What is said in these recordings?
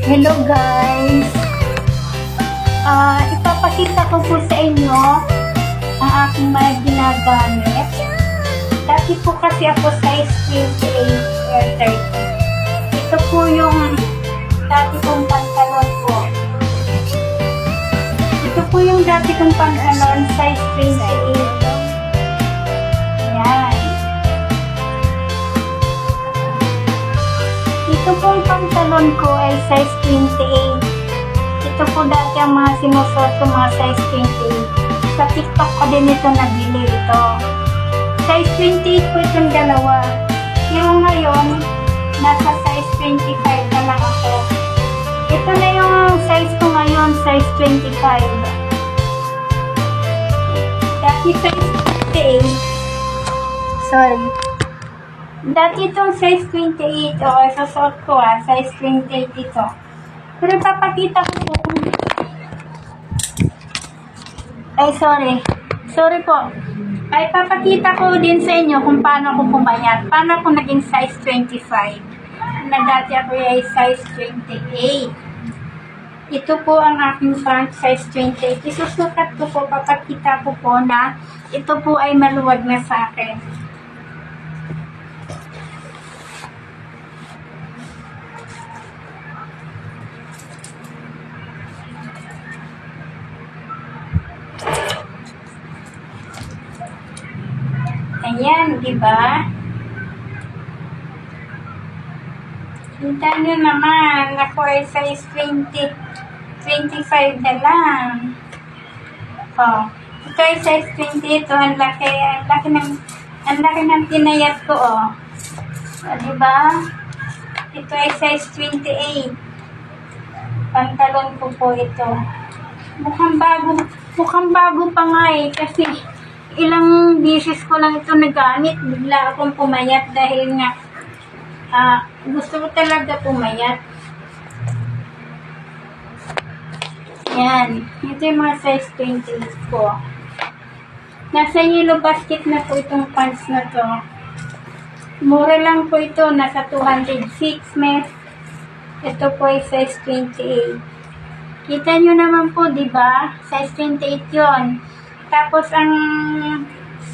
Hello guys! Ipapakita ko po sa inyo ang aking mga ginagamit. Dati po kasi ako size 28 or 30. Ito po yung dati kong pantalon po. Ito po yung dati kong pantalon size 28. Yan. Ito pong pantalon ko ay size 28. Ito po dati ang mga sinusuot ko, mga size 28. Sa TikTok ko din ito nabili ito. Size 28 po itong dalawa. Yung ngayon, nasa size 25 na lang ako. Ito na yung size ko ngayon, size 25. Dati size 28. Sorry. Dati itong size 28 o susuot ko size 28 ito. Pero papakita ko po kung... Sorry po. Ay papakita ko din sa inyo kung paano ako pumayat. Paano ako naging size 25. Na dati ako ay size 28. Ito po ang aking front size 28. Isusukat ko po, papakita ko po na ito po ay maluwag na sa akin. Ayan, di ba? Kita nyo naman, ako ay size 25 na lang. Oh, ito ay size 20, ito ang laki ng tinayat ko, oh. Oh, di ba? Ito ay size 28. Pantalon ko po ito. Mukhang bago pa nga kasi ilang beses ko lang ito nagamit, bigla akong pumayat dahil nga gusto ko talaga pumayat. Yan. Ito yung mga size 20 ko. Nasa yellow basket na po itong pants na to. Mura lang po ito. Nasa 206 mes. Ito po ay size 28. Kita nyo naman po, diba? Size 28 yon. Tapos, ang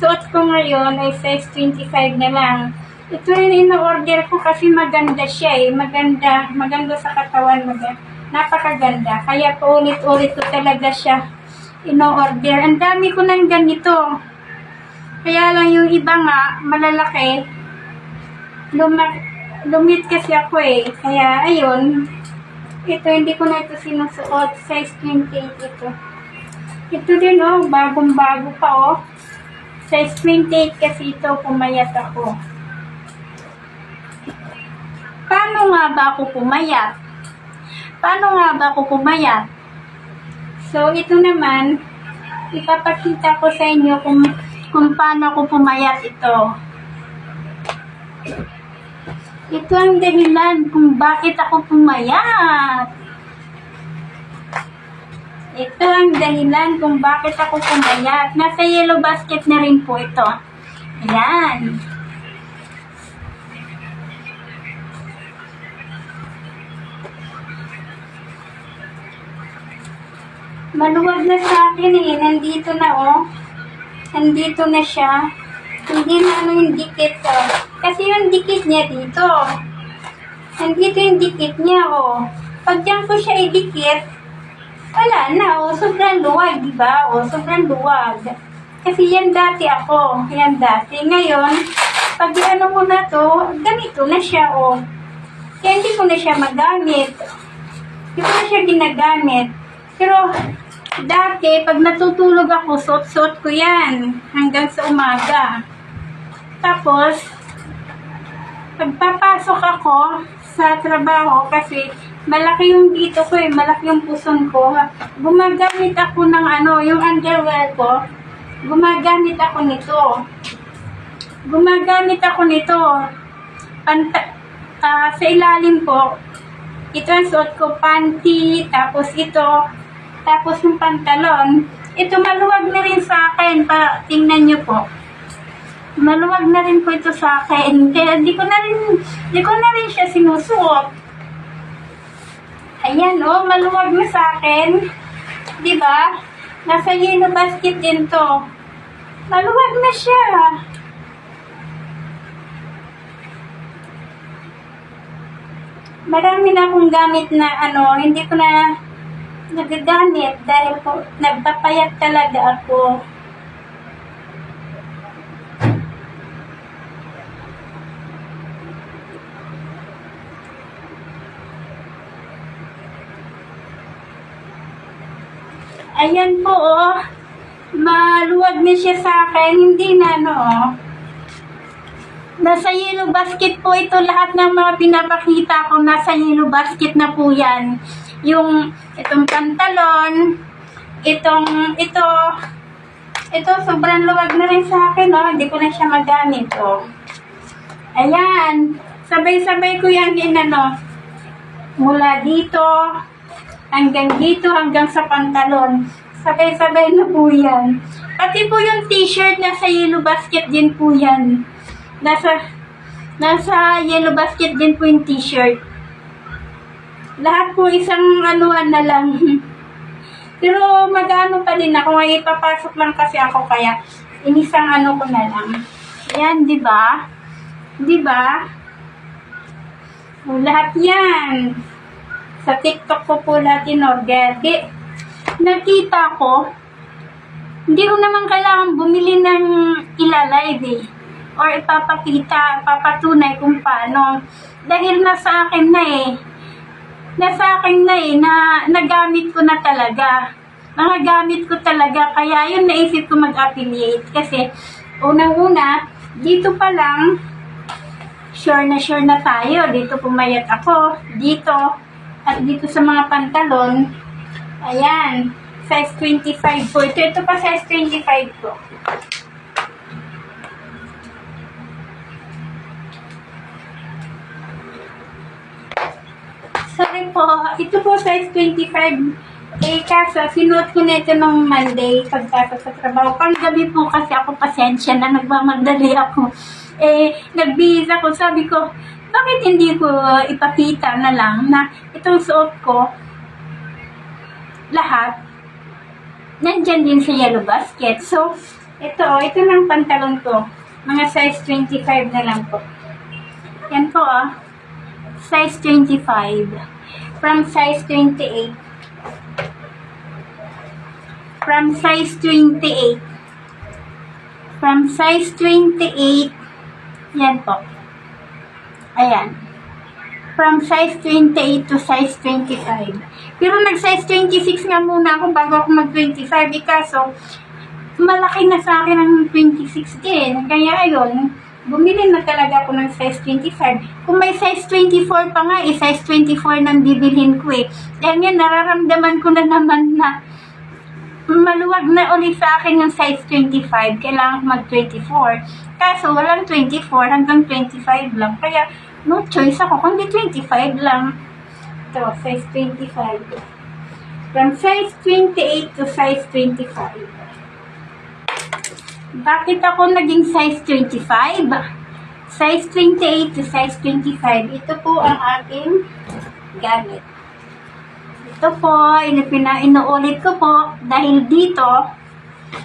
suot ko ngayon ay size 25 na lang. Ito yung in-order ko kasi maganda siya Maganda sa katawan. Napakaganda. Kaya paulit-ulit ko talaga siya in-order. Ang dami ko ng ganito. Kaya lang yung iba nga, malalaki. Lumit kasi ako Kaya, ayun. Ito, hindi ko na ito sinusuot. Size 28 ito. Ito din bagong-bago pa Size 28 kasi ito, pumayat ako. Paano nga ba ako pumayat? So, ito naman, ipapakita ko sa inyo kung paano ako pumayat ito. Ito ang dahilan kung bakit ako pumayat. Ito ang dahilan kung bakit ako pumayat. Nasa yellow basket na rin po ito. Ayan. Maluwag na sa akin Nandito na Nandito na siya. Hindi na yung dikit Kasi yung dikit niya dito. Nandito yung dikit niya Pag diyan ko siya idikit, wala na sobrang luwag, diba? Sobrang luwag. Kasi yan dati ako. Yan dati. Ngayon, pag ano mo na to, ganito na siya Kaya hindi ko na siya magamit. Hindi ko na siya ginagamit. Pero, dati, pag natutulog ako, suot-suot ko yan. Hanggang sa umaga. Tapos, pagpapasok ako sa trabaho, kasi malaki yung dito ko malaki yung puson ko. Gumagamit ako ng yung underwear ko. Gumagamit ako nito. Sa ilalim po, ito ang suot ko, panty, tapos ito, tapos yung pantalon. Ito maluwag na rin sa akin, tingnan nyo po. Maluwag na rin po ito sa akin. Kaya di ko na rin siya sinusuot. Ayan, oh, maluwag na sa akin. Di ba? Nasa yellow basket din to. Maluwag na siya. Marami na akong gamit na hindi ko na nagagamit dahil po nagpapayat talaga ako. Ayan po, oh. Maluwag na siya sa akin. Hindi na, oh. Nasa yellow basket po ito. Lahat ng mga pinapakita ko, nasa yellow basket na po yan. Itong pantalon, ito, sobrang luwag na rin sa akin, oh. Hindi ko na siya magamit, oh. Ayan. Sabay-sabay ko yan mula dito, hanggang dito, hanggang sa pantalon. Sabay-sabay na po yan. Pati po yung t-shirt, nasa yellow basket din po yan. Nasa yellow basket din po yung t-shirt. Lahat po isang anuhan na lang. Pero mag-ano pa din ako. Ngayon ipapasok lang kasi ako, kaya inisang ko na lang. Yan, di ba? Di ba? Lahat yan. Sa TikTok ko po lahat in-order. Nakita ko, hindi ko naman kailangan bumili ng ilalive eh. Or papatunay kung paano. Dahil nasa akin na eh. Na nagamit ko na talaga. Nagagamit ko talaga. Kaya yun naisip ko mag-affiliate. Kasi, unang-una, dito pa lang, sure na tayo. Dito pumayat ako. Dito. At dito sa mga pantalon. Ayan. Size 25 po. Ito pa size 25 po. Sorry po. Ito po size 25. Kaso, sinuot ko na ito nung Monday pagpasok sa trabaho. Panggabi po kasi ako, pasensya na, nagmamadali ako. Nagbihis ako. Sabi ko, bakit hindi ko ipakita na lang na itong suot ko, lahat, nandyan din sa yellow basket. So, ito ng pantalon ko. Mga size 25 na lang po. Yan po, size 25. From size 28. From size 28. From size 28. Yan po. Ayan. From size 28 to size 25. Pero nag-size 26 nga muna ako bago ako mag-25. Kaso, malaki na sa akin ang 26 din. Kaya ayun, bumili na talaga ako ng size 25. Kung may size 24 pa nga, size 24 nang bibilhin ko eh. Dahil nga, nararamdaman ko na naman na maluwag na ulit sa akin yung size 25. Kailangan ko mag-24. Kaso, walang 24 hanggang 25 lang. Kaya, no choice ako, kundi 25 lang. Ito, size 25. From size 28 to size 25. Bakit ako naging size 25? Size 28 to size 25. Ito po ang aking gamit. Ito po, inuulit ko po dahil dito,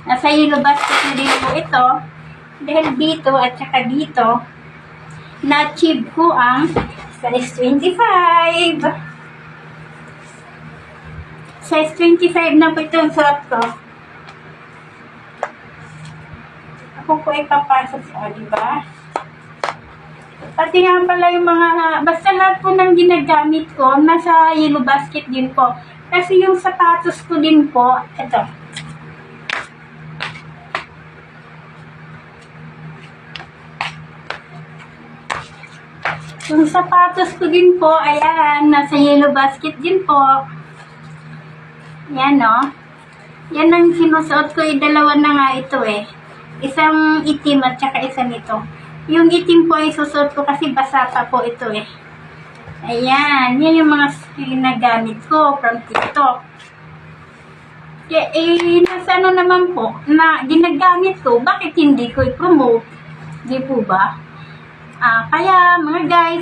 nasa yellow basket na din po ito. Dahil dito at saka dito, na-achieve ko ang size 25. Size 25 na po ito ang suot ko. Ako po ay papasok sa, diba? Pati nga pala yung basta lahat po ng ginagamit ko, nasa yellow basket din po. Kasi yung sapatos ko din po, ito. Yung sapatos ko din po, ayan, nasa yellow basket din po. Yan, no? Yan ang sinusuot ko, dalawa na nga ito eh. Isang itim at saka isa nito. Yung itim po ay susuot ko kasi basa pa po ito eh. Ayan, yan yung mga ginagamit ko from TikTok. Nasa naman po, na ginagamit ko, bakit hindi ko i-promote? Di po ba? Kaya mga guys,